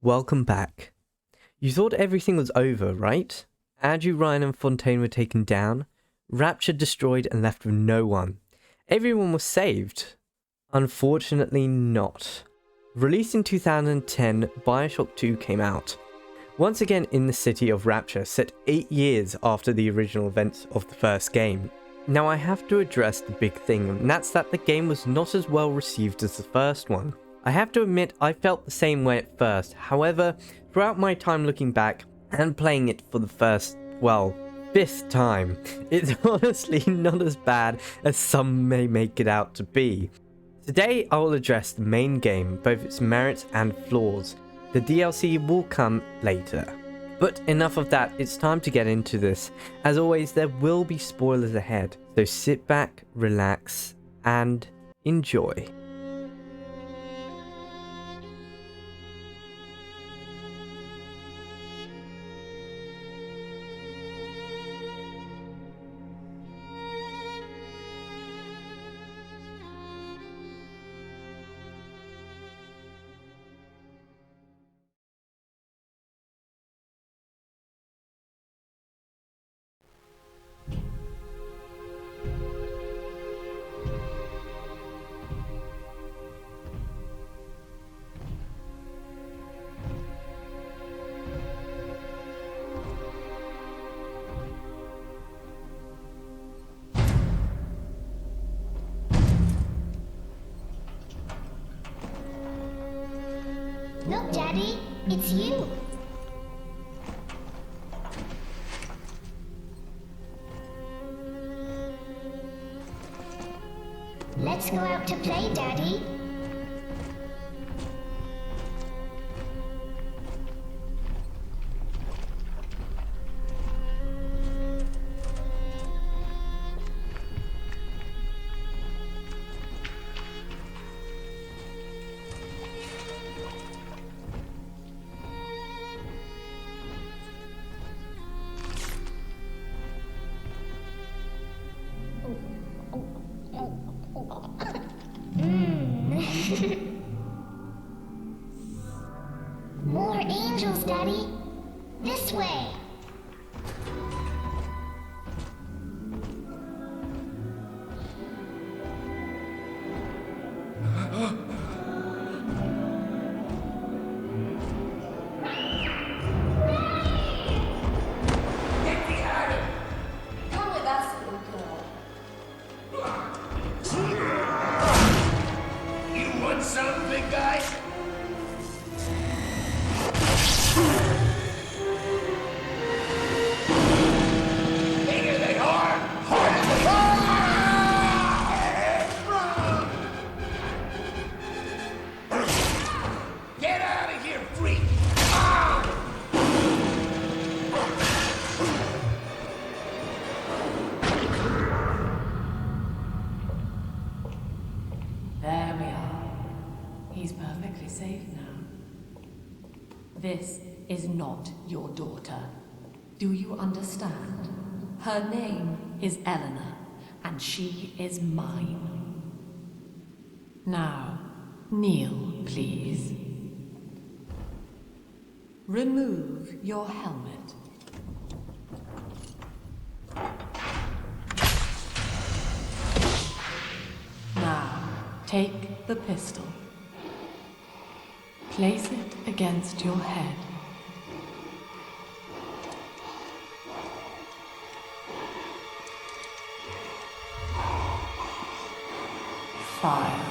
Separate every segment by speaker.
Speaker 1: Welcome back. You thought everything was over, right? Andrew, Ryan and Fontaine were taken down, Rapture destroyed and left with no one. Everyone was saved. Unfortunately not. Released in 2010, Bioshock 2 came out. Once again in the city of Rapture, set 8 years after the original events of the first game. Now I have to address the big thing, and that's that the game was not as well received as the first one. I have to admit I felt the same way at first, however, throughout my time looking back and playing it for the first, well, 5th time, it's honestly not as bad as some may make it out to be. Today I will address the main game, both its merits and flaws. The DLC will come later. But enough of that, it's time to get into this. As always, there will be spoilers ahead, so sit back, relax, and enjoy.
Speaker 2: Look, Daddy, it's you. Let's go out to play, Daddy. More angels, Daddy. This way.
Speaker 3: Come with us, little girl.
Speaker 4: You want some, big guy? Bigger they are, harder they are! Get out of here, freak!
Speaker 3: There we are. He's perfectly safe now. This is not your daughter. Do you understand? Her name is Eleanor, and she is mine. Now, kneel, please. Remove your helmet. Now, take the pistol. Place it against your head. Fire.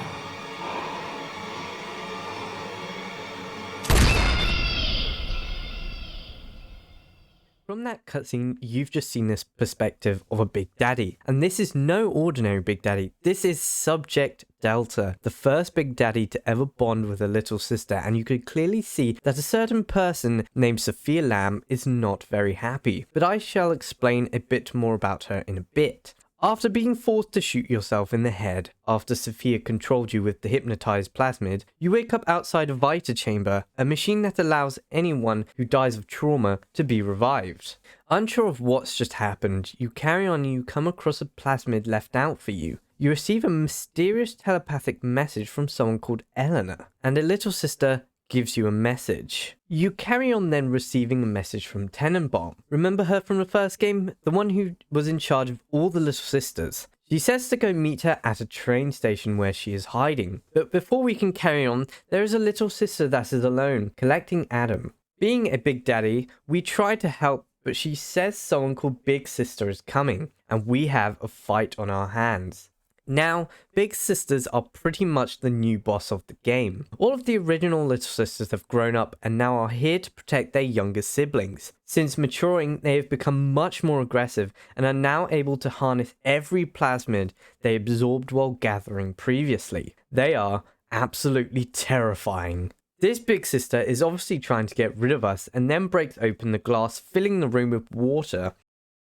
Speaker 1: From that cutscene, you've just seen this perspective of a Big Daddy. And this is no ordinary Big Daddy. This is Subject Delta, the first Big Daddy to ever bond with a little sister. And you could clearly see that a certain person named Sophia Lamb is not very happy. But I shall explain a bit more about her in a bit. After being forced to shoot yourself in the head, after Sophia controlled you with the hypnotized plasmid, you wake up outside a Vita chamber, a machine that allows anyone who dies of trauma to be revived. Unsure of what's just happened, you carry on and you come across a plasmid left out for you. You receive a mysterious telepathic message from someone called Eleanor, and a little sister gives you a message. You carry on then receiving a message from Tenenbaum. Remember her from the first game? The one who was in charge of all the little sisters. She says to go meet her at a train station where she is hiding. But before we can carry on, there is a little sister that is alone, collecting Adam. Being a big daddy, we try to help, but she says someone called Big Sister is coming, and we have a fight on our hands. Now, Big Sisters are pretty much the new boss of the game. All of the original Little Sisters have grown up and now are here to protect their younger siblings. Since maturing, they have become much more aggressive and are now able to harness every plasmid they absorbed while gathering previously. They are absolutely terrifying. This Big Sister is obviously trying to get rid of us and then breaks open the glass, filling the room with water.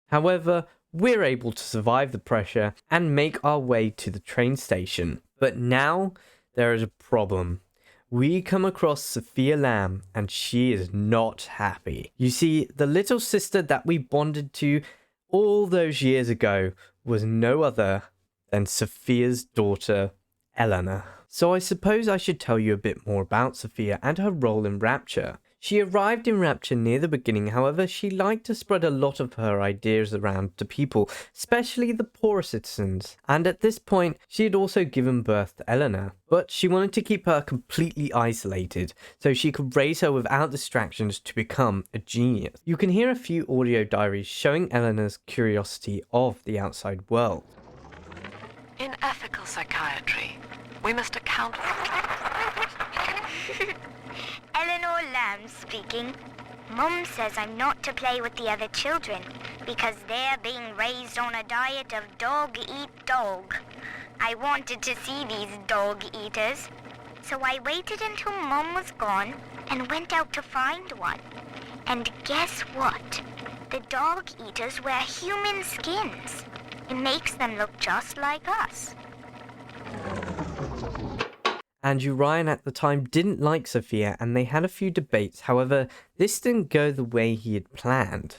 Speaker 1: However, we're able to survive the pressure and make our way to the train station. But now, there is a problem. We come across Sophia Lamb and she is not happy. You see, the little sister that we bonded to all those years ago was no other than Sophia's daughter, Eleanor. So I suppose I should tell you a bit more about Sophia and her role in Rapture. She arrived in Rapture near the beginning, however, she liked to spread a lot of her ideas around to people, especially the poorer citizens. And at this point, she had also given birth to Eleanor. But she wanted to keep her completely isolated, so she could raise her without distractions to become a genius. You can hear a few audio diaries showing Eleanor's curiosity of the outside world.
Speaker 5: In ethical psychiatry, we must account for...
Speaker 2: Eleanor Lamb speaking. Mum says I'm not to play with the other children because they're being raised on a diet of dog-eat-dog. I wanted to see these dog-eaters, so I waited until Mum was gone and went out to find one. And guess what? The dog-eaters wear human skins. It makes them look just like us.
Speaker 1: Andrew Ryan at the time didn't like Sophia and they had a few debates, however, this didn't go the way he had planned.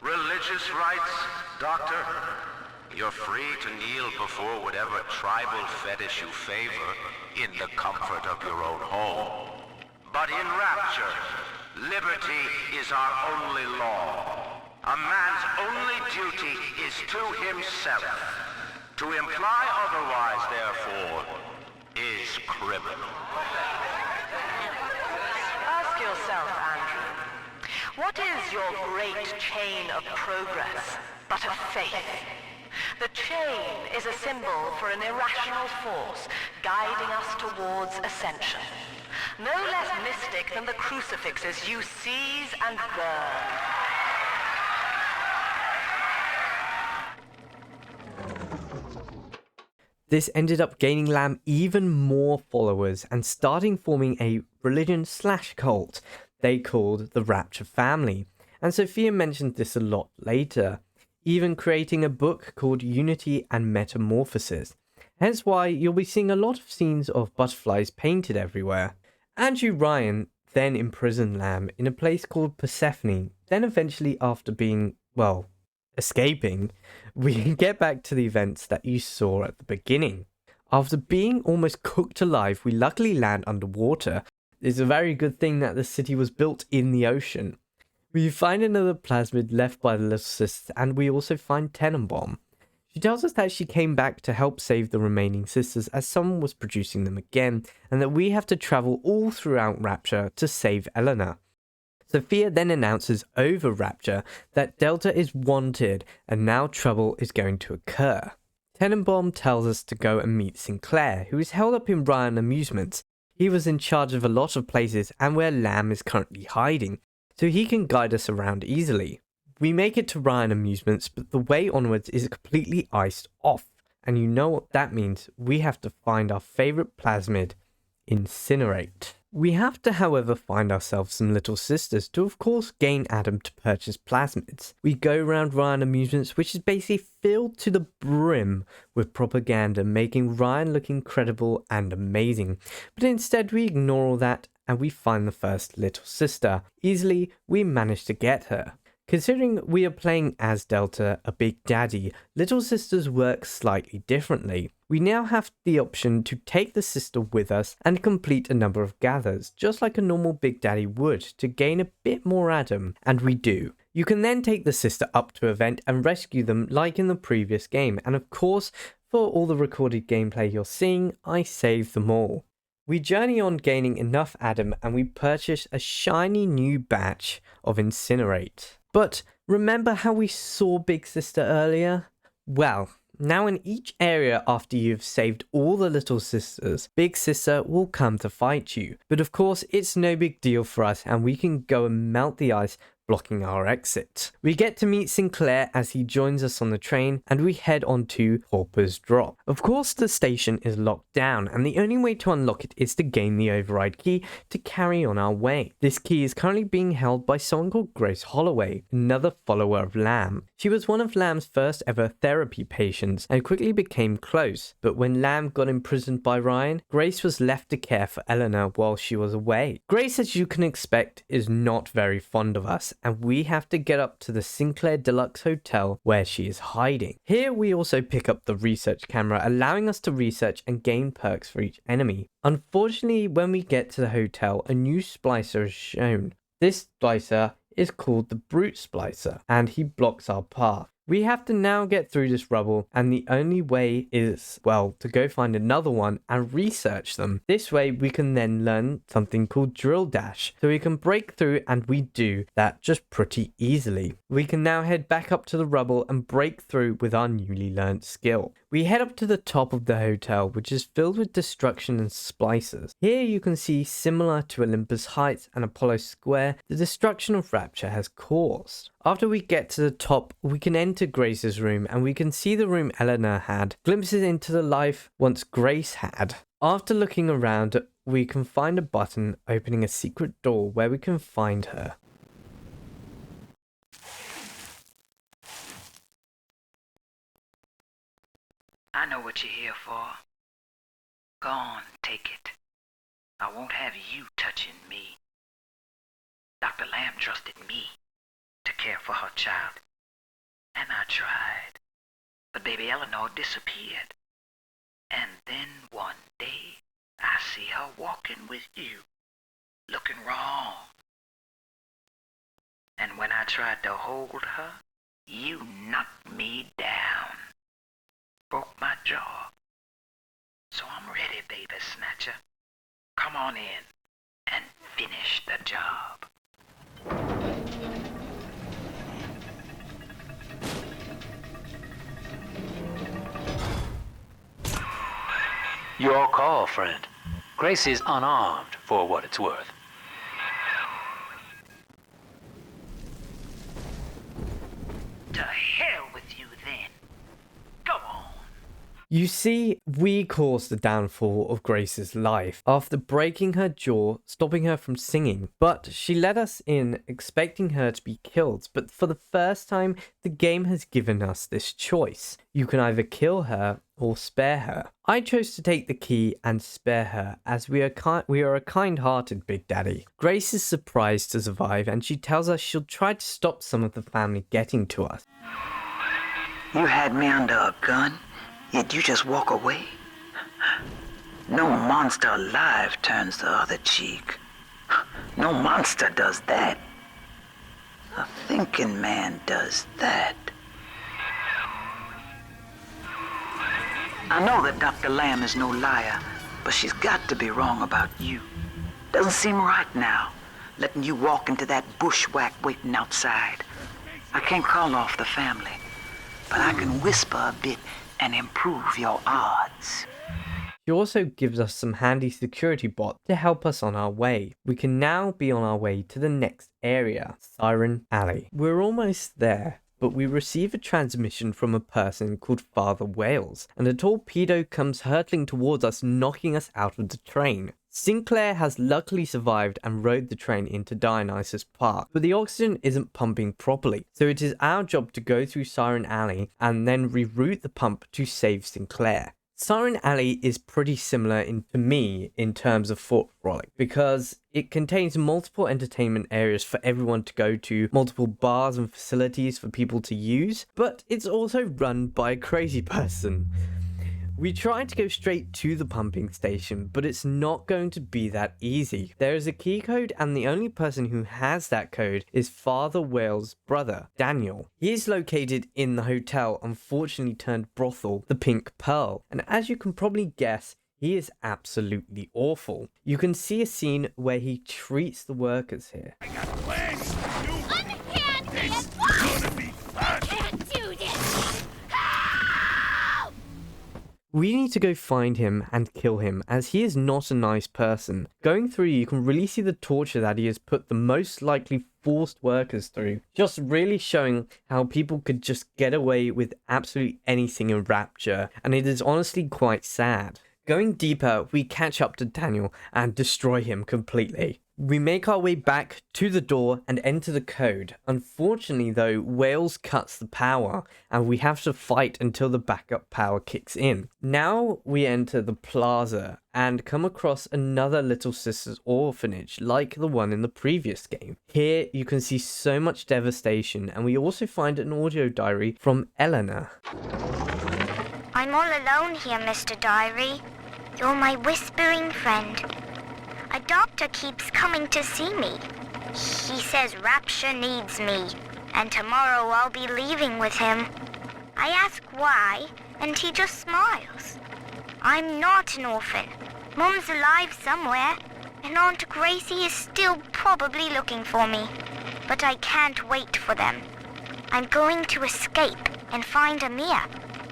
Speaker 6: Religious rights, Doctor? You're free to kneel before whatever tribal fetish you favor in the comfort of your own home. But in Rapture, liberty is our only law. A man's only duty is to himself. To imply otherwise, therefore, is criminal.
Speaker 5: Ask yourself, Andrew, what is your great chain of progress but a faith? The chain is a symbol for an irrational force guiding us towards ascension. No less mystic than the crucifixes you seize and burn.
Speaker 1: This ended up gaining Lamb even more followers and starting forming a religion/cult they called the Rapture family. And Sophia mentioned this a lot later, even creating a book called Unity and Metamorphosis. Hence why you'll be seeing a lot of scenes of butterflies painted everywhere. Andrew Ryan then imprisoned Lamb in a place called Persephone. Then eventually, after being, well, escaping, we get back to the events that you saw at the beginning. After being almost cooked alive, we luckily land underwater. It's a very good thing that the city was built in the ocean. We find another plasmid left by the little sisters, and we also find Tenenbaum. She tells us that she came back to help save the remaining sisters as someone was producing them again, and that we have to travel all throughout Rapture to save Eleanor. Sophia then announces over Rapture that Delta is wanted and now trouble is going to occur. Tenenbaum tells us to go and meet Sinclair, who is held up in Ryan Amusements. He was in charge of a lot of places and where Lamb is currently hiding, so he can guide us around easily. We make it to Ryan Amusements, but the way onwards is completely iced off, and you know what that means. We have to find our favourite plasmid, Incinerate. We have to, however, find ourselves some little sisters to, of course, gain Adam to purchase plasmids. We go around Ryan Amusements, which is basically filled to the brim with propaganda, making Ryan look incredible and amazing. But instead, we ignore all that and we find the first little sister. Easily, we manage to get her. Considering we are playing as Delta, a Big Daddy, Little Sisters work slightly differently. We now have the option to take the sister with us and complete a number of gathers, just like a normal Big Daddy would, to gain a bit more Adam, and we do. You can then take the sister up to an event and rescue them like in the previous game, and of course, for all the recorded gameplay you're seeing, I saved them all. We journey on gaining enough Adam and we purchase a shiny new batch of Incinerate. But remember how we saw Big Sister earlier? Well, now in each area after you've saved all the little sisters, Big Sister will come to fight you. But of course, it's no big deal for us and we can go and melt the ice, blocking our exit. We get to meet Sinclair as he joins us on the train and we head on to Hopper's Drop. Of course, the station is locked down and the only way to unlock it is to gain the override key to carry on our way. This key is currently being held by someone called Grace Holloway, another follower of Lamb. She was one of Lamb's first ever therapy patients and quickly became close, but when Lamb got imprisoned by Ryan, Grace was left to care for Eleanor while she was away. Grace, as you can expect, is not very fond of us, and we have to get up to the Sinclair Deluxe Hotel where she is hiding. Here we also pick up the research camera, allowing us to research and gain perks for each enemy. Unfortunately, when we get to the hotel, a new splicer is shown. This splicer is called the Brute Splicer, and he blocks our path. We have to now get through this rubble, and the only way is, well, to go find another one and research them. This way we can then learn something called Drill Dash, so we can break through, and we do that just pretty easily. We can now head back up to the rubble and break through with our newly learned skill. We head up to the top of the hotel, which is filled with destruction and splicers. Here you can see, similar to Olympus Heights and Apollo Square, the destruction of Rapture has caused. After we get to the top, we can enter Grace's room and we can see the room Eleanor had, glimpses into the life once Grace had. After looking around, we can find a button opening a secret door where we can find her.
Speaker 7: I know what you're here for. Go on, take it. I won't have you touching me. Dr. Lamb trusted me to care for her child, and I tried. But baby Eleanor disappeared. And then one day, I see her walking with you, looking wrong. And when I tried to hold her, you knocked me down. Broke my jaw. So I'm ready, baby snatcher. Come on in and finish the job.
Speaker 8: Your call, friend. Grace is unarmed, for what it's worth.
Speaker 7: To hell with you then. Go on.
Speaker 1: You see, we caused the downfall of Grace's life after breaking her jaw, stopping her from singing. But she let us in expecting her to be killed. But for the first time, the game has given us this choice. You can either kill her or spare her. I chose to take the key and spare her, as we are a kind-hearted Big Daddy. Grace is surprised to survive, and she tells us she'll try to stop some of the family getting to us.
Speaker 7: You had me under a gun, yet you just walk away? No monster alive turns the other cheek. No monster does that. A thinking man does that. I know that Dr. Lamb is no liar, but she's got to be wrong about you. Doesn't seem right now, letting you walk into that bushwhack waiting outside. I can't call off the family, but I can whisper a bit and improve your odds.
Speaker 1: She also gives us some handy security bots to help us on our way. We can now be on our way to the next area, Siren Alley. We're almost there, but we receive a transmission from a person called Father Wales, and a torpedo comes hurtling towards us, knocking us out of the train. Sinclair has luckily survived and rode the train into Dionysus Park, but the oxygen isn't pumping properly, so it is our job to go through Siren Alley and then reroute the pump to save Sinclair. Siren Alley is pretty similar to me in terms of Fort Frolic because it contains multiple entertainment areas for everyone to go to, multiple bars and facilities for people to use, but it's also run by a crazy person. We tried to go straight to the pumping station, but it's not going to be that easy. There is a key code, and the only person who has that code is Father Whale's brother, Daniel. He is located in the hotel, unfortunately turned brothel, the Pink Pearl, and as you can probably guess, he is absolutely awful. You can see a scene where he treats the workers here.
Speaker 4: I got plans for you.
Speaker 2: Unhand me!
Speaker 4: It's gonna be fun.
Speaker 2: I can't do this!
Speaker 1: We need to go find him and kill him, as he is not a nice person. Going through, you can really see the torture that he has put the most likely forced workers through, just really showing how people could just get away with absolutely anything in Rapture, and it is honestly quite sad. Going deeper, we catch up to Daniel and destroy him completely. We make our way back to the door and enter the code. Unfortunately though, Wales cuts the power and we have to fight until the backup power kicks in. Now we enter the plaza and come across another Little Sisters orphanage like the one in the previous game. Here you can see so much devastation, and we also find an audio diary from Eleanor.
Speaker 2: I'm all alone here, Mr. Diary. You're my whispering friend. A doctor keeps coming to see me. He says Rapture needs me, and tomorrow I'll be leaving with him. I ask why, and he just smiles. I'm not an orphan. Mum's alive somewhere, and Aunt Gracie is still probably looking for me. But I can't wait for them. I'm going to escape and find Amir,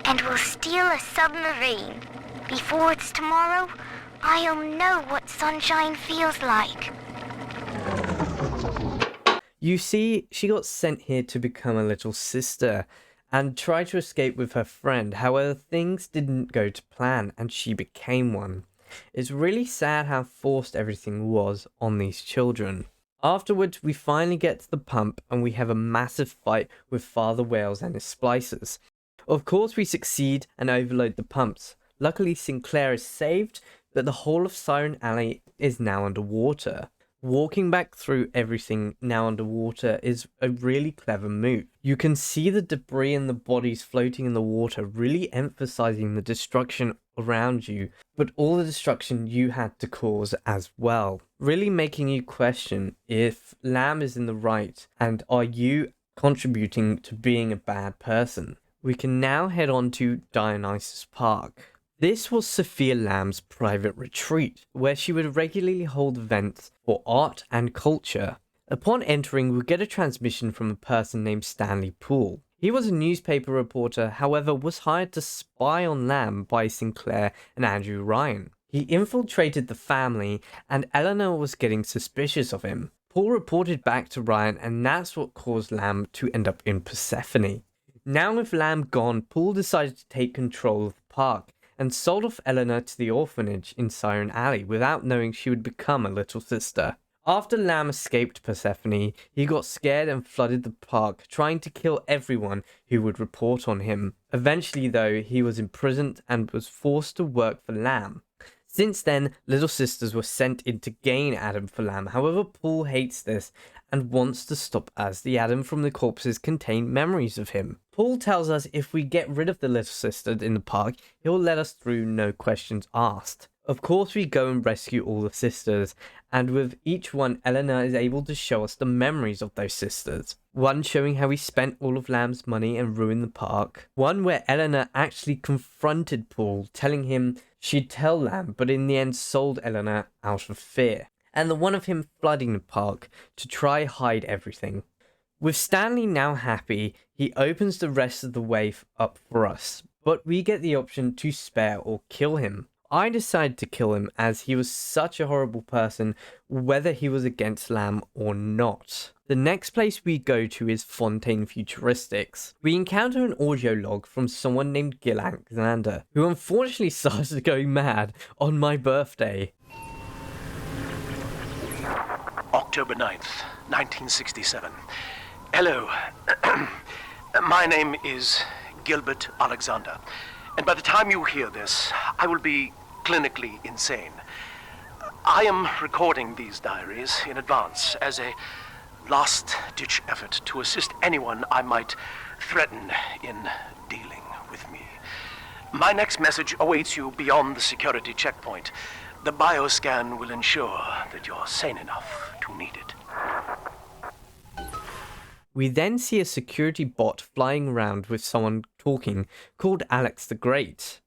Speaker 2: and we'll steal a submarine. Before it's tomorrow, I'll know what sunshine feels like.
Speaker 1: You see, she got sent here to become a little sister and try to escape with her friend. However, things didn't go to plan and she became one. It's really sad how forced everything was on these children. Afterwards, we finally get to the pump and we have a massive fight with Father Wales and his splicers. Of course, we succeed and overload the pumps. Luckily, Sinclair is saved, but the whole of Siren Alley is now underwater. Walking back through everything now underwater is a really clever move. You can see the debris and the bodies floating in the water, really emphasizing the destruction around you, but all the destruction you had to cause as well. Really making you question if Lamb is in the right, and are you contributing to being a bad person? We can now head on to Dionysus Park. This was Sophia Lamb's private retreat, where she would regularly hold events for art and culture. Upon entering, we get a transmission from a person named Stanley Poole. He was a newspaper reporter, however, was hired to spy on Lamb by Sinclair and Andrew Ryan. He infiltrated the family, and Eleanor was getting suspicious of him. Poole reported back to Ryan, and that's what caused Lamb to end up in Persephone. Now with Lamb gone, Poole decided to take control of the park and sold off Eleanor to the orphanage in Siren Alley without knowing she would become a little sister. After Lamb escaped Persephone, he got scared and flooded the park, trying to kill everyone who would report on him. Eventually though, he was imprisoned and was forced to work for Lamb. Since then, Little Sisters were sent in to gain Adam for Lamb. However, Poole hates this and wants to stop, as the Adam from the corpses contain memories of him. Poole tells us if we get rid of the Little Sister in the park, he'll let us through, no questions asked. Of course, we go and rescue all the sisters, and with each one, Eleanor is able to show us the memories of those sisters. One showing how he spent all of Lamb's money and ruined the park. One where Eleanor actually confronted Poole, telling him she'd tell Lamb, but in the end sold Eleanor out of fear. And the one of him flooding the park to try hide everything. With Stanley now happy, he opens the rest of the way up for us, but we get the option to spare or kill him. I decided to kill him as he was such a horrible person, whether he was against Lamb or not. The next place we go to is Fontaine Futuristics. We encounter an audio log from someone named Gil Alexander, who unfortunately started going mad on my birthday.
Speaker 9: October 9th, 1967. Hello. My name is Gilbert Alexander, And by the time you hear this, I will be clinically insane. I am recording these diaries in advance as a last-ditch effort to assist anyone I might threaten in dealing with me. My next message awaits you beyond the security checkpoint. The bioscan will ensure that you're sane enough to need it.
Speaker 1: We then see a security bot flying around with someone talking called Alex the Great.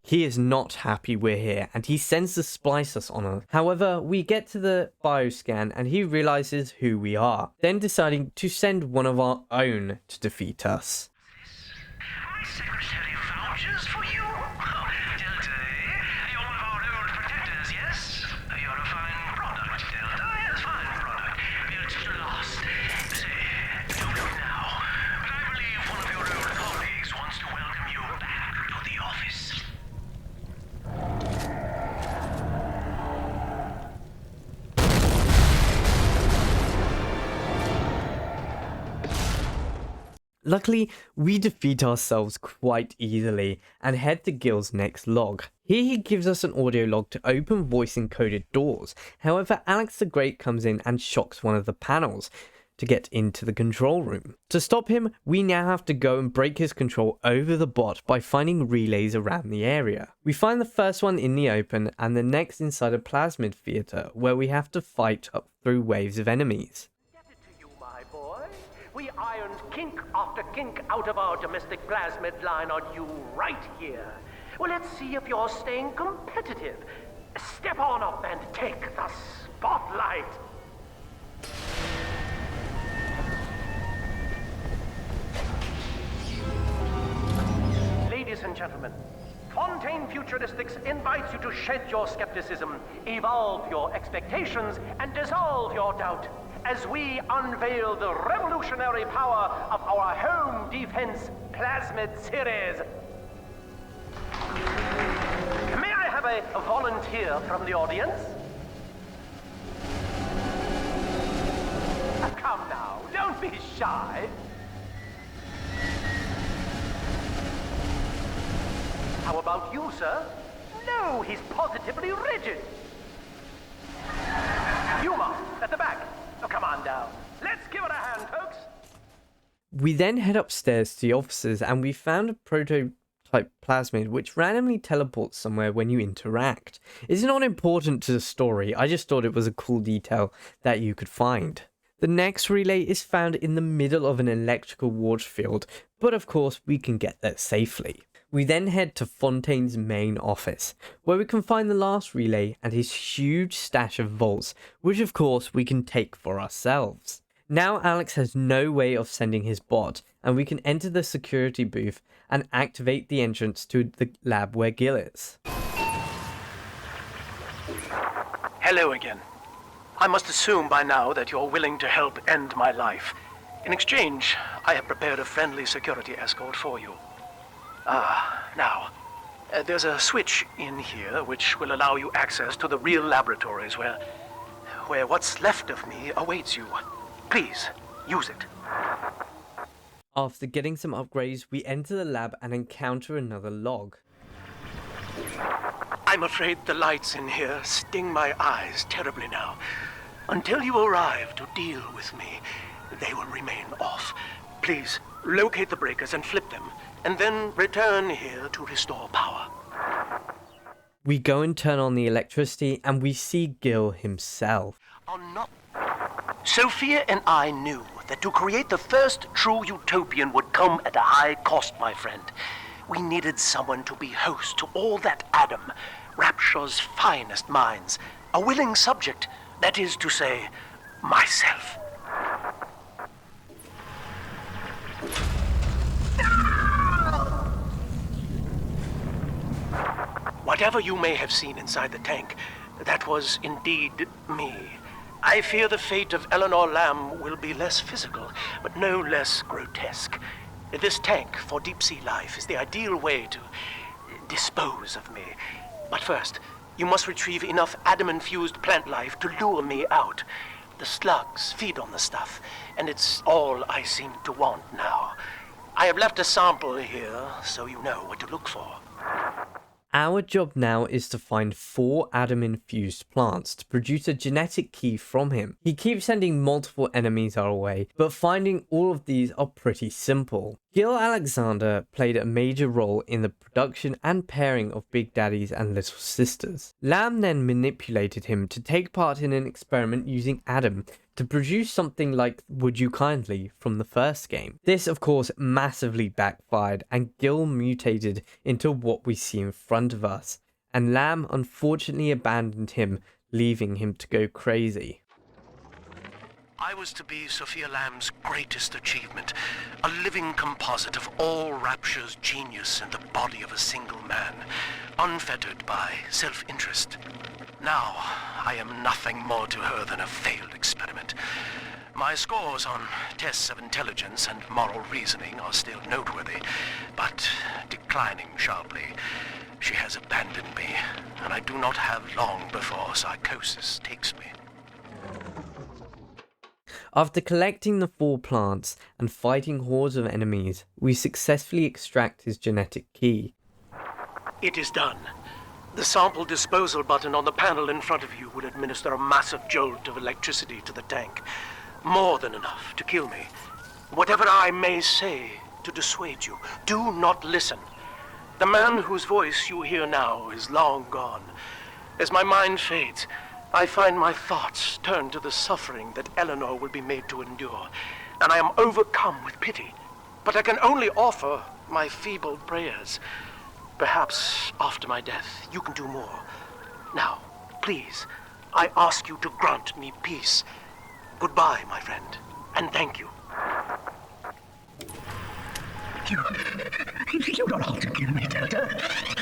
Speaker 1: He is not happy we're here, and he sends to splice us on us. However, we get to the bioscan and he realizes who we are, then deciding to send one of our own to defeat us.
Speaker 4: My secretary vouches for you. Delta, you're one of our old protectors, yes? You're a fine product, Delta. Yes, fine product. Built to last. Say, don't look now, but I believe one of your old colleagues wants to welcome you back to the office.
Speaker 1: Luckily, we defeat ourselves quite easily and head to Gil's next log. Here he gives us an audio log to open voice encoded doors. However, Alex the Great comes in and shocks one of the panels to get into the control room. To stop him, we now have to go and break his control over the bot by finding relays around the area. We find the first one in the open and the next inside a plasmid theater where we have to fight up through waves of enemies.
Speaker 10: We ironed kink after kink out of our domestic plasmid line on you right here. Well, let's see if you're staying competitive. Step on up and take the spotlight. Ladies and gentlemen, Fontaine Futuristics invites you to shed your skepticism, evolve your expectations, and dissolve your doubt as we unveil the revolutionary power of our home defense plasmid series. May I have a volunteer from the audience? Come now, don't be shy. How about you, sir? No, he's positively rigid. Yuma, at the back. Oh, come on down. Let's give it a hand, folks.
Speaker 1: We then head upstairs to the offices and we found a prototype plasmid which randomly teleports somewhere when you interact. It's not important to the story, I just thought it was a cool detail that you could find. The next relay is found in the middle of an electrical warp field, but of course we can get there safely. We then head to Fontaine's main office, where we can find the last relay and his huge stash of vaults, which of course we can take for ourselves. Now Alex has no way of sending his bot, and we can enter the security booth and activate the entrance to the lab where Gil is.
Speaker 9: Hello again. I must assume by now that you're willing to help end my life. In exchange, I have prepared a friendly security escort for you. Now, there's a switch in here which will allow you access to the real laboratories where what's left of me awaits you. Please, use it.
Speaker 1: After getting some upgrades, we enter the lab and encounter another log.
Speaker 9: I'm afraid the lights in here sting my eyes terribly now. Until you arrive to deal with me, they will remain off. Please, locate the breakers and flip them, and then return here to restore power.
Speaker 1: We go and turn on the electricity, and we see Gil himself.
Speaker 9: Sophia and I knew that to create the first true utopian would come at a high cost, my friend. We needed someone to be host to all that Adam, Rapture's finest minds, a willing subject, that is to say, myself. Whatever you may have seen inside the tank, that was indeed me. I fear the fate of Eleanor Lamb will be less physical, but no less grotesque. This tank for deep-sea life is the ideal way to dispose of me. But first, you must retrieve enough Adam-infused plant life to lure me out. The slugs feed on the stuff, and it's all I seem to want now. I have left a sample here, so you know what to look for.
Speaker 1: Our job now is to find 4 Adam-infused plants to produce a genetic key from him. He keeps sending multiple enemies our way, but finding all of these are pretty simple. Gil Alexander played a major role in the production and pairing of Big Daddies and Little Sisters. Lamb then manipulated him to take part in an experiment using Adam to produce something like Would You Kindly from the first game. This of course massively backfired and Gil mutated into what we see in front of us, and Lamb unfortunately abandoned him, leaving him to go crazy.
Speaker 9: I was to be Sophia Lamb's greatest achievement, a living composite of all Rapture's genius in the body of a single man, unfettered by self-interest. Now, I am nothing more to her than a failed experiment. My scores on tests of intelligence and moral reasoning are still noteworthy, but declining sharply. She has abandoned me, and I do not have long before psychosis takes me.
Speaker 1: After collecting the 4 plants and fighting hordes of enemies, we successfully extract his genetic key.
Speaker 9: It is done. The sample disposal button on the panel in front of you will administer a massive jolt of electricity to the tank. More than enough to kill me. Whatever I may say to dissuade you, do not listen. The man whose voice you hear now is long gone. As my mind fades, I find my thoughts turn to the suffering that Eleanor will be made to endure, and I am overcome with pity. But I can only offer my feeble prayers. Perhaps after my death, you can do more. Now, please, I ask you to grant me peace. Goodbye, my friend, and thank you.
Speaker 10: You don't have to kill me, Delta.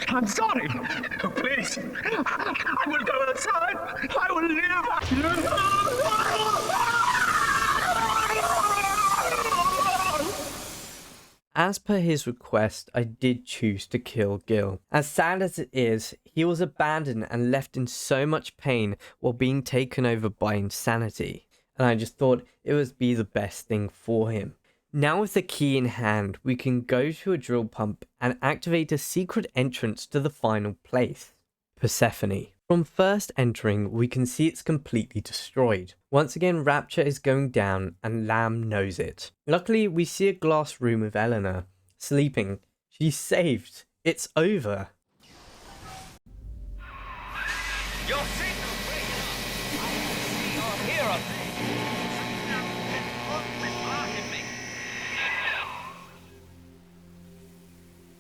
Speaker 10: I'm sorry. Oh, please. I will go outside. I will live.
Speaker 1: As per his request, I did choose to kill Gil. As sad as it is, he was abandoned and left in so much pain while being taken over by insanity, and I just thought it would be the best thing for him. Now with the key in hand, we can go to a drill pump and activate a secret entrance to the final place, Persephone. From first entering, we can see it's completely destroyed. Once again, Rapture is going down and Lamb knows it. Luckily, we see a glass room with Eleanor, sleeping. She's saved. It's over.
Speaker 4: Your signal breaking up. I can see or hear a thing.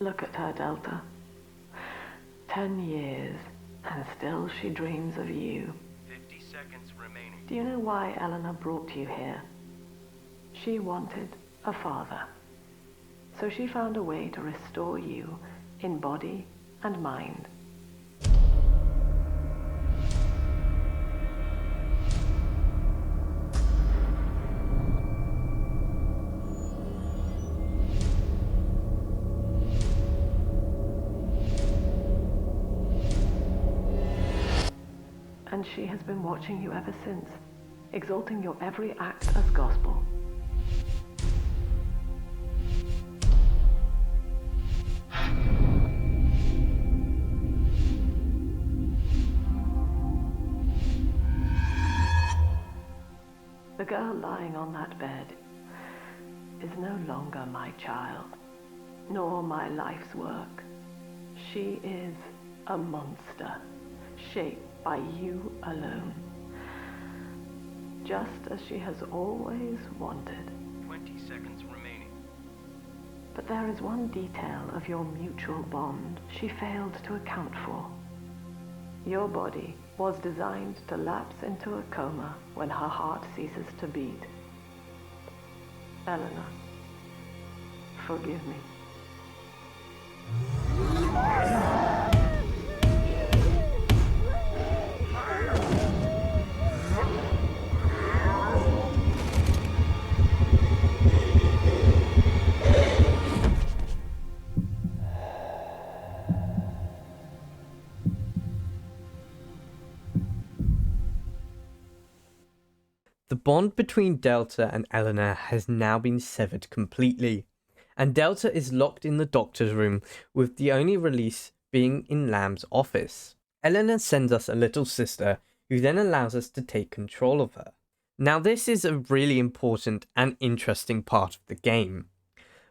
Speaker 3: Look at her, Delta. 10 years, and still she dreams of you.
Speaker 10: 50 seconds remaining.
Speaker 3: Do you know why Eleanor brought you here? She wanted a father. So she found a way to restore you in body and mind. And she has been watching you ever since, exalting your every act as gospel. The girl lying on that bed is no longer my child, nor my life's work. She is a monster, shaped by you alone, just as she has always wanted.
Speaker 10: 20 seconds remaining.
Speaker 3: But there is one detail of your mutual bond she failed to account for. Your body was designed to lapse into a coma when her heart ceases to beat. Eleanor, forgive me.
Speaker 1: The bond between Delta and Eleanor has now been severed completely, and Delta is locked in the doctor's room, with the only release being in Lamb's office. Eleanor sends us a little sister, who then allows us to take control of her. Now this is a really important and interesting part of the game.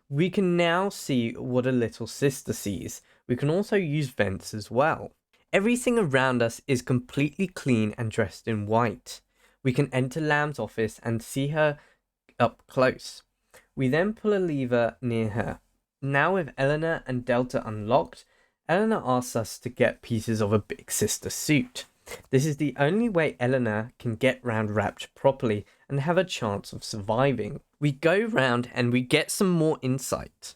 Speaker 1: We can now see what a little sister sees. We can also use vents as well. Everything around us is completely clean and dressed in white. We can enter Lamb's office and see her up close. We then pull a lever near her. Now with Eleanor and Delta unlocked, Eleanor asks us to get pieces of a big sister suit. This is the only way Eleanor can get round Rapture properly and have a chance of surviving. We go round and we get some more insight.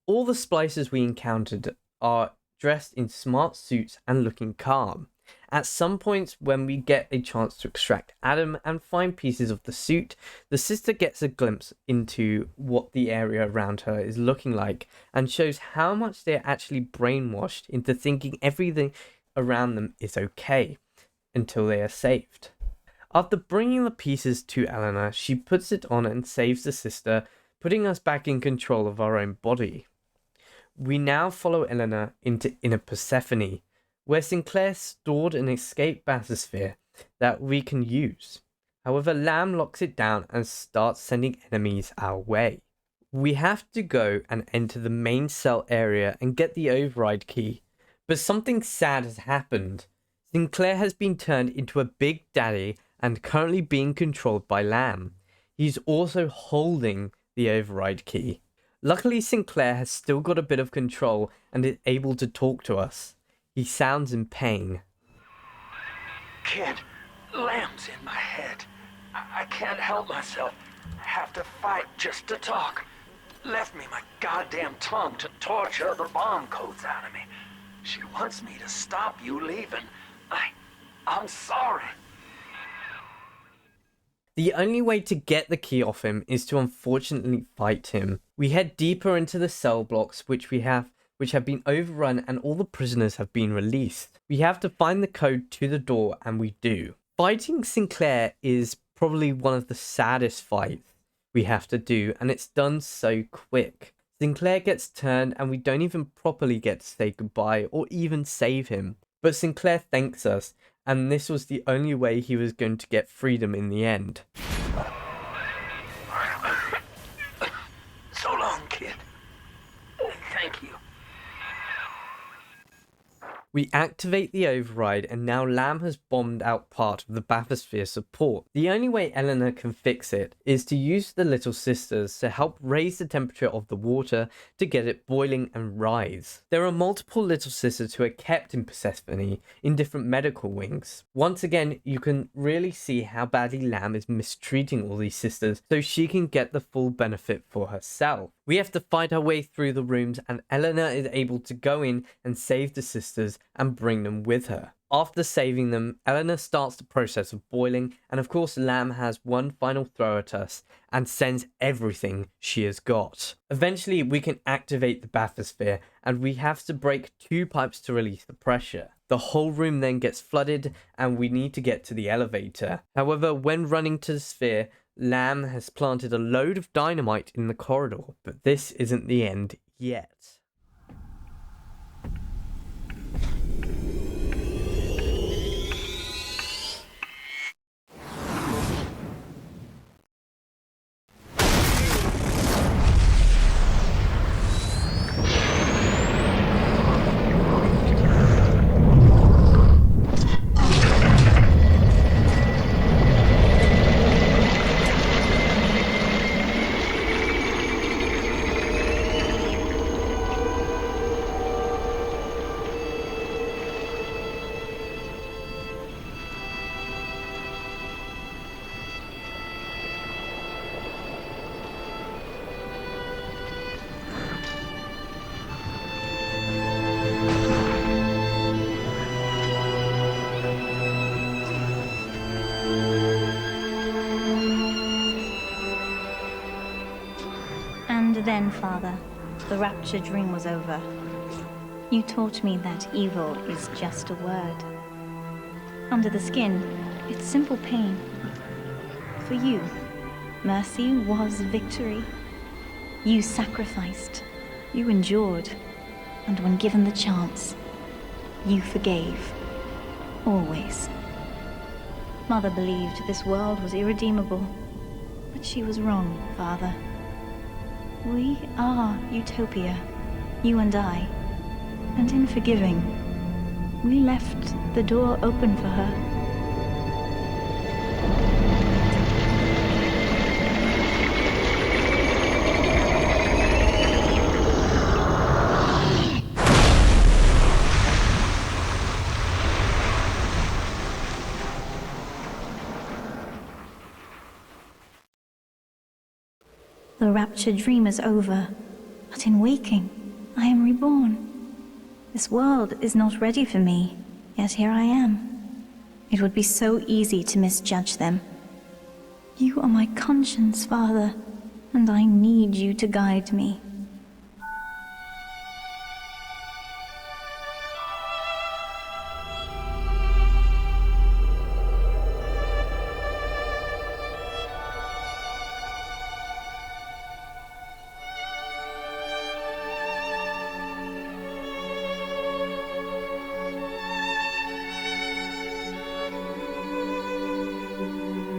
Speaker 1: All the splicers we encountered are dressed in smart suits and looking calm. At some points when we get a chance to extract Adam and find pieces of the suit, the sister gets a glimpse into what the area around her is looking like and shows how much they're actually brainwashed into thinking everything around them is okay until they are saved. After bringing the pieces to Eleanor, she puts it on and saves the sister, putting us back in control of our own body. We now follow Eleanor into Inner Persephone, where Sinclair stored an escape bathysphere that we can use. However, Lamb locks it down and starts sending enemies our way. We have to go and enter the main cell area and get the override key, but something sad has happened. Sinclair has been turned into a big daddy and currently being controlled by Lamb. He's also holding the override key. Luckily, Sinclair has still got a bit of control and is able to talk to us. He sounds in pain.
Speaker 11: Kid, Lamb's in my head. I can't help myself. I have to fight just to talk. Left me my goddamn tongue to torture the bomb codes out of me. She wants me to stop you leaving. I'm sorry.
Speaker 1: The only way to get the key off him is to unfortunately fight him. We head deeper into the cell blocks which have been overrun and all the prisoners have been released. We have to find the code to the door and we do. Fighting Sinclair is probably one of the saddest fights we have to do, and it's done so quick. Sinclair gets turned and we don't even properly get to say goodbye or even save him. But Sinclair thanks us, and this was the only way he was going to get freedom in the end.
Speaker 11: So long, kid. Thank you.
Speaker 1: We activate the override and now Lamb has bombed out part of the bathysphere support. The only way Eleanor can fix it is to use the little sisters to help raise the temperature of the water to get it boiling and rise. There are multiple little sisters who are kept in Persephone in different medical wings. Once again, you can really see how badly Lamb is mistreating all these sisters so she can get the full benefit for herself. We have to fight our way through the rooms and Eleanor is able to go in and save the sisters and bring them with her. After saving them, Eleanor starts the process of boiling, and of course Lamb has one final throw at us and sends everything she has got. Eventually we can activate the bathysphere and we have to break 2 pipes to release the pressure. The whole room then gets flooded and we need to get to the elevator. However, when running to the sphere, Lamb has planted a load of dynamite in the corridor, but this isn't the end yet.
Speaker 12: And then, Father, the Rapture dream was over. You taught me that evil is just a word. Under the skin, it's simple pain. For you, mercy was victory. You sacrificed, you endured, and when given the chance, you forgave. Always. Mother believed this world was irredeemable, but she was wrong, Father. We are Utopia, you and I, and in forgiving, we left the door open for her. The Rapture dream is over, but in waking, I am reborn. This world is not ready for me, yet here I am. It would be so easy to misjudge them. You are my conscience, Father, and I need you to guide me.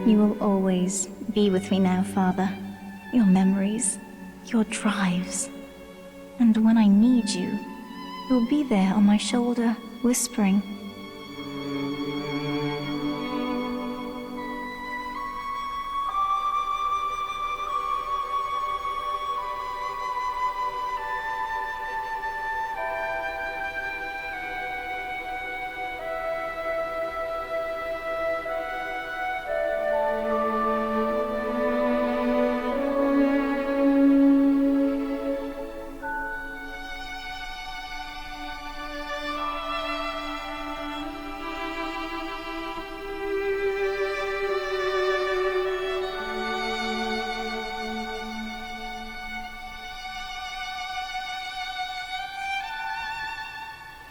Speaker 12: You will always be with me now, Father. Your memories, your drives. And when I need you, you'll be there on my shoulder, whispering.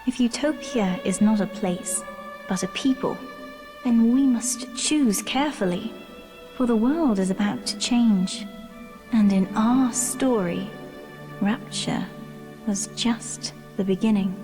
Speaker 12: If Utopia is not a place, but a people, then we must choose carefully, for the world is about to change. And in our story, Rapture was just the beginning.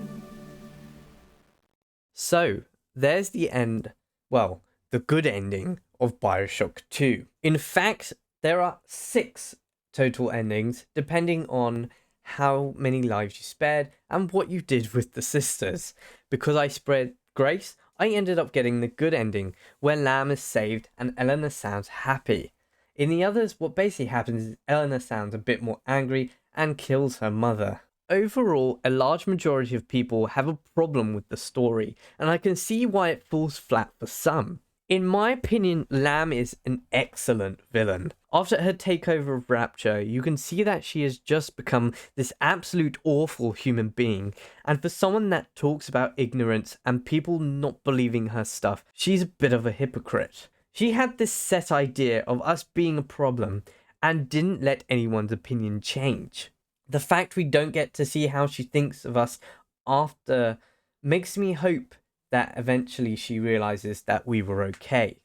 Speaker 1: So, there's the end, well, the good ending of Bioshock 2. In fact, there are 6 total endings, depending on how many lives you spared and what you did with the sisters. Because I spread grace, I ended up getting the good ending, where Lamb is saved and Eleanor sounds happy. In the others, what basically happens is Eleanor sounds a bit more angry and kills her mother. Overall, a large majority of people have a problem with the story, and I can see why it falls flat for some. In my opinion, Lamb is an excellent villain. After her takeover of Rapture, you can see that she has just become this absolute awful human being, and for someone that talks about ignorance and people not believing her stuff, she's a bit of a hypocrite. She had this set idea of us being a problem, and didn't let anyone's opinion change. The fact we don't get to see how she thinks of us after makes me hope that eventually she realizes that we were okay.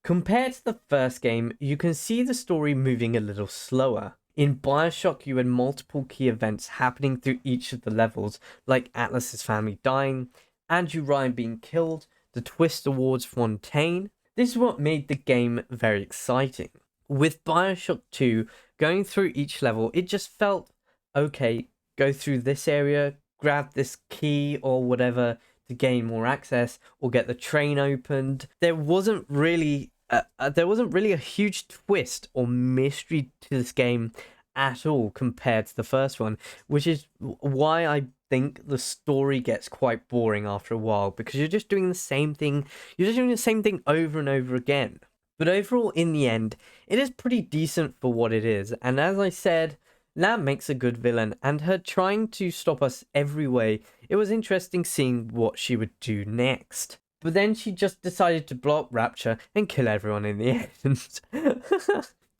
Speaker 1: Compared to the first game, you can see the story moving a little slower. In Bioshock, you had multiple key events happening through each of the levels, like Atlas's family dying, Andrew Ryan being killed, the twist towards Fontaine. This is what made the game very exciting. With Bioshock 2, going through each level, it just felt, okay, go through this area, grab this key or whatever to gain more access, or get the train opened. There wasn't really a huge twist or mystery to this game at all compared to the first one, which is why I think the story gets quite boring after a while, because you're just doing the same thing. You're just doing the same thing over and over again. But overall, in the end, it is pretty decent for what it is. And as I said, Lamb makes a good villain, and her trying to stop us every way, it was interesting seeing what she would do next. But then she just decided to blow up Rapture and kill everyone in the end.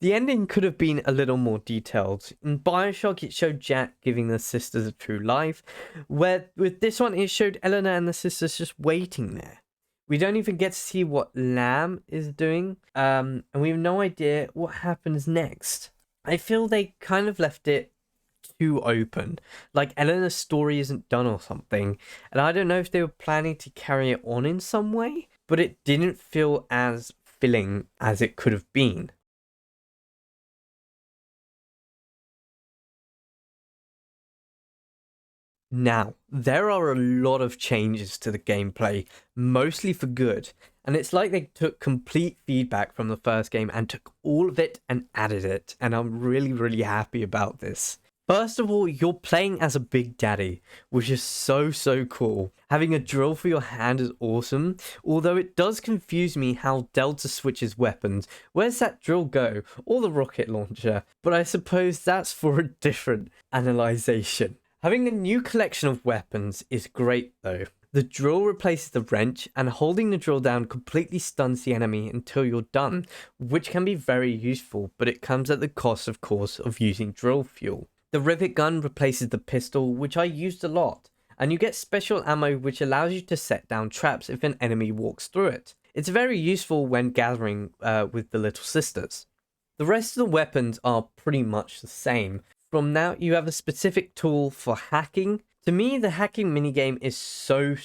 Speaker 1: The ending could have been a little more detailed. In Bioshock, it showed Jack giving the sisters a true life, where with this one, it showed Eleanor and the sisters just waiting there. We don't even get to see what Lamb is doing, and we have no idea what happens next. I feel they kind of left it too open, like Eleanor's story isn't done or something, and I don't know if they were planning to carry it on in some way, but it didn't feel as filling as it could have been. Now, there are a lot of changes to the gameplay, mostly for good, and it's like they took complete feedback from the first game and took all of it and added it, and I'm really happy about this. First of all, you're playing as a Big Daddy, which is so cool. Having a drill for your hand is awesome, although it does confuse me how Delta switches weapons. Where's that drill go? Or the rocket launcher? But I suppose that's for a different analyzation. Having a new collection of weapons is great though. The drill replaces the wrench, and holding the drill down completely stuns the enemy until you're done, which can be very useful, but it comes at the cost, of course, of using drill fuel. The rivet gun replaces the pistol, which I used a lot, and you get special ammo which allows you to set down traps if an enemy walks through it. It's very useful when gathering with the little sisters. The rest of the weapons are pretty much the same. From now, you have a specific tool for hacking. To me, the hacking minigame is so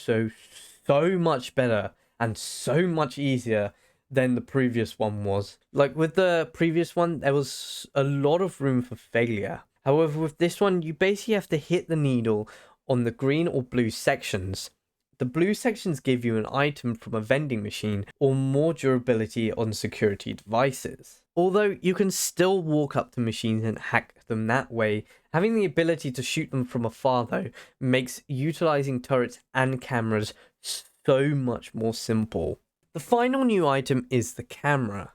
Speaker 1: much better and so much easier than the previous one was. Like with the previous one, there was a lot of room for failure. However, with this one, you basically have to hit the needle on the green or blue sections. The blue sections give you an item from a vending machine or more durability on security devices. Although you can still walk up to machines and hack them that way, having the ability to shoot them from afar though makes utilizing turrets and cameras so much more simple. The final new item is the camera.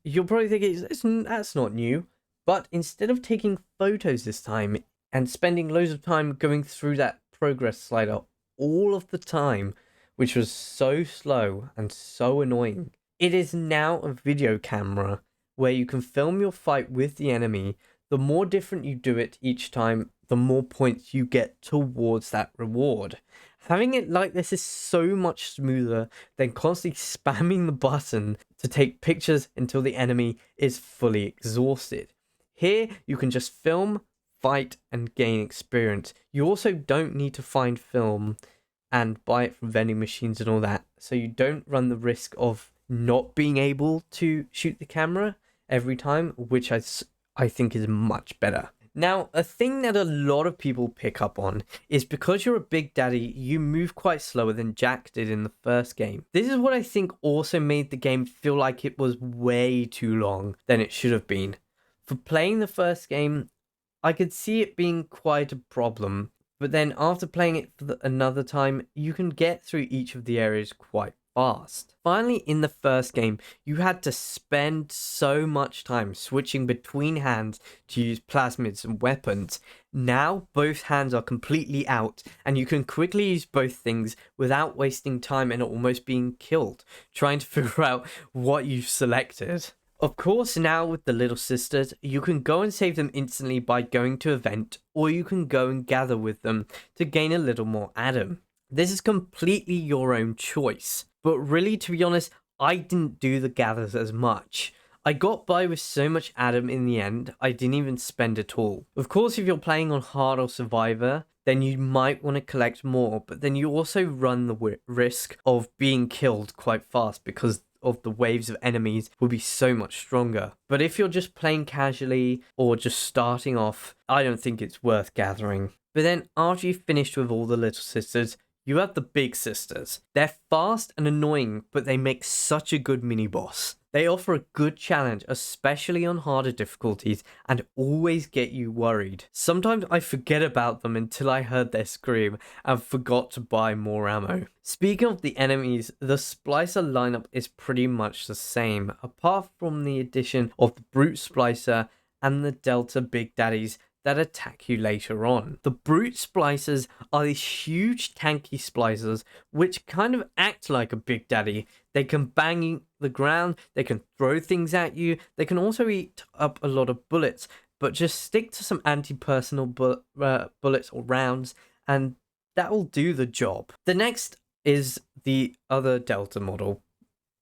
Speaker 1: You'll probably think that's not new, but instead of taking photos this time and spending loads of time going through that progress slider all of the time, which was so slow and so annoying, it is now a video camera where you can film your fight with the enemy. The more different you do it each time, the more points you get towards that reward. Having it like this is so much smoother than constantly spamming the button to take pictures until the enemy is fully exhausted. Here, you can just film, fight, and gain experience. You also don't need to find film and buy it from vending machines and all that, so you don't run the risk of not being able to shoot the camera every time, which I think is much better. Now, a thing that a lot of people pick up on is because you're a Big Daddy, you move quite slower than Jack did in the first game. This is what I think also made the game feel like it was way too long than it should have been. For playing the first game, I could see it being quite a problem, but then after playing it for another time, you can get through each of the areas quite fast. Finally, in the first game, you had to spend so much time switching between hands to use plasmids and weapons. Now, both hands are completely out, and you can quickly use both things without wasting time and almost being killed, trying to figure out what you've selected. Of course, now with the little sisters, you can go and save them instantly by going to event, or you can go and gather with them to gain a little more Adam. This is completely your own choice, but really, to be honest, I didn't do the gathers as much. I got by with so much Adam in the end, I didn't even spend at all. Of course, if you're playing on hard or survivor, then you might want to collect more, but then you also run the risk of being killed quite fast because of the waves of enemies will be so much stronger. But if you're just playing casually or just starting off, I don't think it's worth gathering. But then after you've finished with all the little sisters, you have the big sisters. They're fast and annoying, but they make such a good mini boss. They offer a good challenge, especially on harder difficulties, and always get you worried. Sometimes I forget about them until I heard their scream and forgot to buy more ammo. Speaking of the enemies, the Splicer lineup is pretty much the same, apart from the addition of the Brute Splicer and the Delta Big Daddies that attack you later on. The brute splicers are these huge tanky splicers which kind of act like a Big Daddy. They can bang the ground, they can throw things at you, they can also eat up a lot of bullets, but just stick to some anti-personnel bullets or rounds and that will do the job. The next is the other Delta model,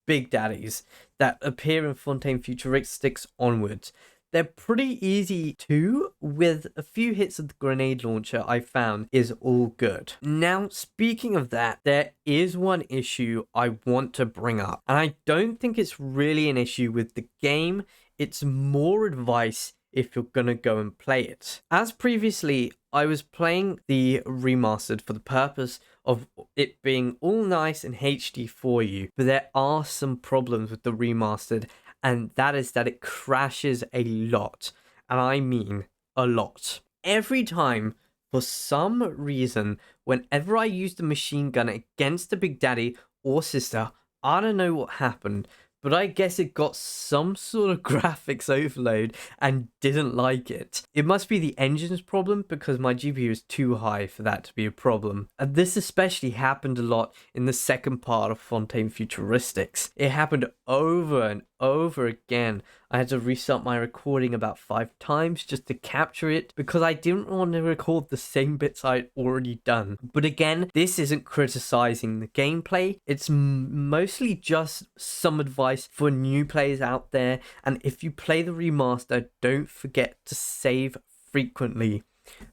Speaker 1: Big Daddies, that appear in Fontaine Futuristics onwards. They're pretty easy too, with a few hits of the grenade launcher I found is all good. Now, speaking of that, there is one issue I want to bring up, and I don't think it's really an issue with the game, it's more advice if you're gonna go and play it. As previously, I was playing the remastered for the purpose of it being all nice and HD for you, but there are some problems with the remastered, and that is that it crashes a lot, and I mean a lot. Every time, for some reason, whenever I used the machine gun against the Big Daddy or sister, I don't know what happened, but I guess it got some sort of graphics overload and didn't like it. It must be the engine's problem because my GPU is too high for that to be a problem. And this especially happened a lot in the second part of Fontaine Futuristics. It happened over and over again. I had to restart my recording about 5 times just to capture it because I didn't want to record the same bits I'd already done. But again, this isn't criticizing the gameplay, it's mostly just some advice for new players out there, and if you play the remaster, don't forget to save frequently.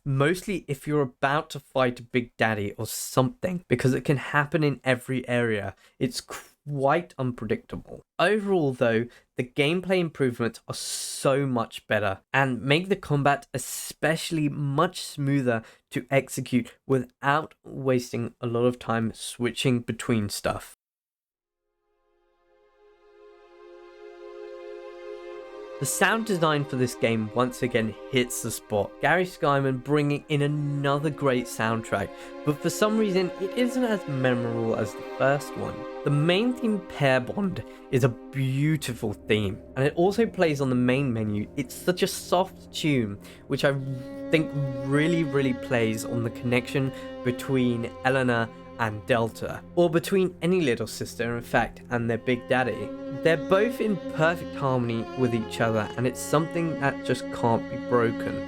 Speaker 1: Mostly if you're about to fight a Big Daddy or something, because it can happen in every area. It's quite unpredictable. Overall though, the gameplay improvements are so much better and make the combat especially much smoother to execute without wasting a lot of time switching between stuff. The sound design for this game once again hits the spot. Gary Skyman bringing in another great soundtrack, but for some reason it isn't as memorable as the first one. The main theme, Pair Bond, is a beautiful theme, and it also plays on the main menu. It's such a soft tune, which I think really plays on the connection between Eleanor and Delta, or between any little sister in fact and their Big Daddy. They're both in perfect harmony with each other, and it's something that just can't be broken.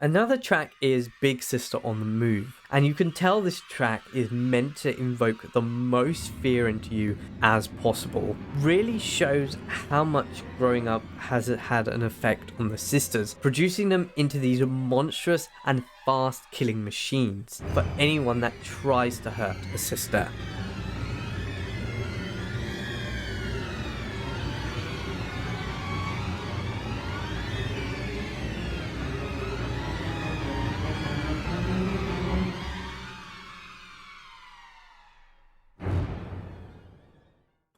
Speaker 1: Another track is Big Sister on the Move, and you can tell this track is meant to invoke the most fear into you as possible. Really shows how much growing up has had an effect on the sisters, producing them into these monstrous and fast killing machines for anyone that tries to hurt a sister.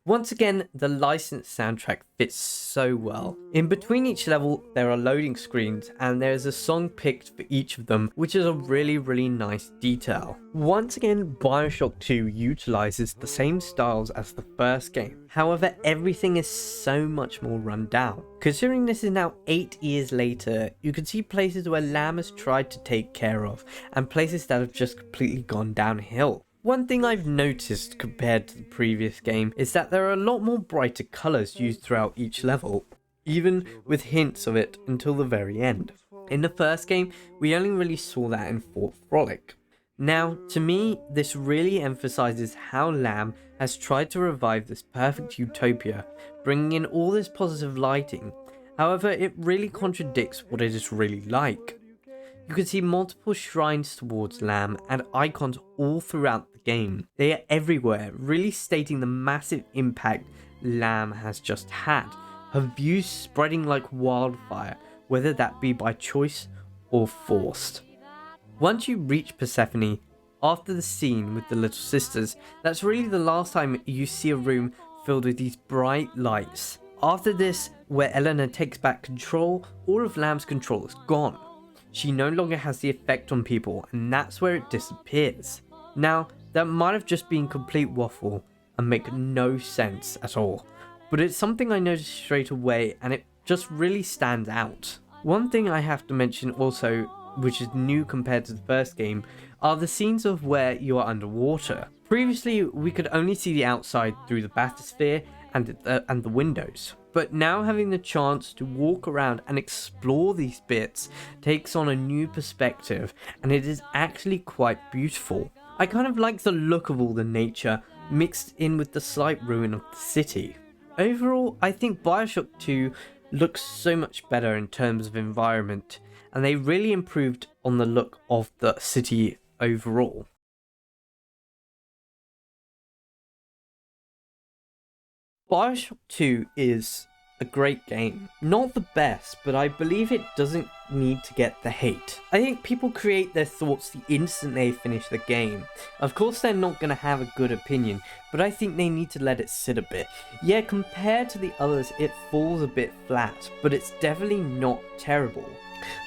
Speaker 1: Once again, the licensed soundtrack fits so well. In between each level, there are loading screens, and there is a song picked for each of them, which is a really nice detail. Once again, Bioshock 2 utilizes the same styles as the first game. However, everything is so much more run down. Considering this is now 8 years later, you can see places where Lamb has tried to take care of, and places that have just completely gone downhill. One thing I've noticed compared to the previous game is that there are a lot more brighter colours used throughout each level, even with hints of it until the very end. In the first game, we only really saw that in Fort Frolic. Now, to me, this really emphasises how Lamb has tried to revive this perfect utopia, bringing in all this positive lighting. However, it really contradicts what it is really like. You can see multiple shrines towards Lamb and icons all throughout the game. They are everywhere, really stating the massive impact Lamb has just had. Her views spreading like wildfire, whether that be by choice or forced. Once you reach Persephone, after the scene with the little sisters, that's really the last time you see a room filled with these bright lights. After this, where Eleanor takes back control, all of Lamb's control is gone. She no longer has the effect on people, and that's where it disappears. Now, that might have just been complete waffle and make no sense at all, but it's something I noticed straight away and it just really stands out. One thing I have to mention also, which is new compared to the first game, are the scenes of where you are underwater. Previously, we could only see the outside through the bathysphere and the windows, but now having the chance to walk around and explore these bits takes on a new perspective, and it is actually quite beautiful. I kind of like the look of all the nature mixed in with the slight ruin of the city. Overall, I think Bioshock 2 looks so much better in terms of environment, and they really improved on the look of the city overall. Bioshock 2 is a great game. Not the best, but I believe it doesn't need to get the hate. I think people create their thoughts the instant they finish the game. Of course they're not going to have a good opinion, but I think they need to let it sit a bit. Yeah, compared to the others it falls a bit flat, but it's definitely not terrible.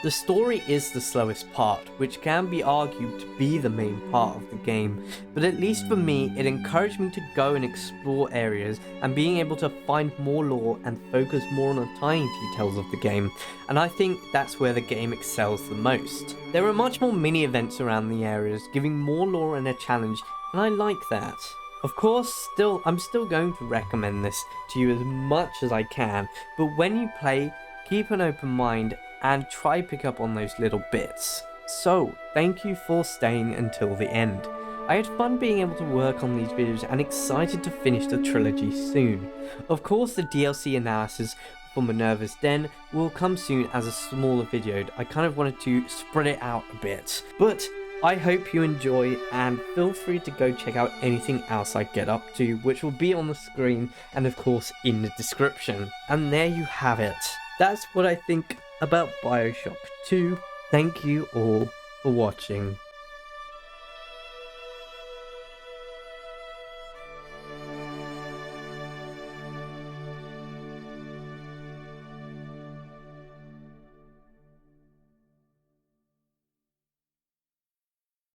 Speaker 1: The story is the slowest part, which can be argued to be the main part of the game, but at least for me, it encouraged me to go and explore areas and being able to find more lore and focus more on the tiny details of the game, and I think that's where the game excels the most. There are much more mini events around the areas, giving more lore and a challenge, and I like that. Of course, I'm still going to recommend this to you as much as I can, but when you play, keep an open mind and try pick up on those little bits. So, thank you for staying until the end. I had fun being able to work on these videos and excited to finish the trilogy soon. Of course, the DLC analysis for Minerva's Den will come soon as a smaller video. I kind of wanted to spread it out a bit. But I hope you enjoy, and feel free to go check out anything else I get up to, which will be on the screen and of course in the description. And there you have it. That's what I think about Bioshock 2. Thank you all for watching.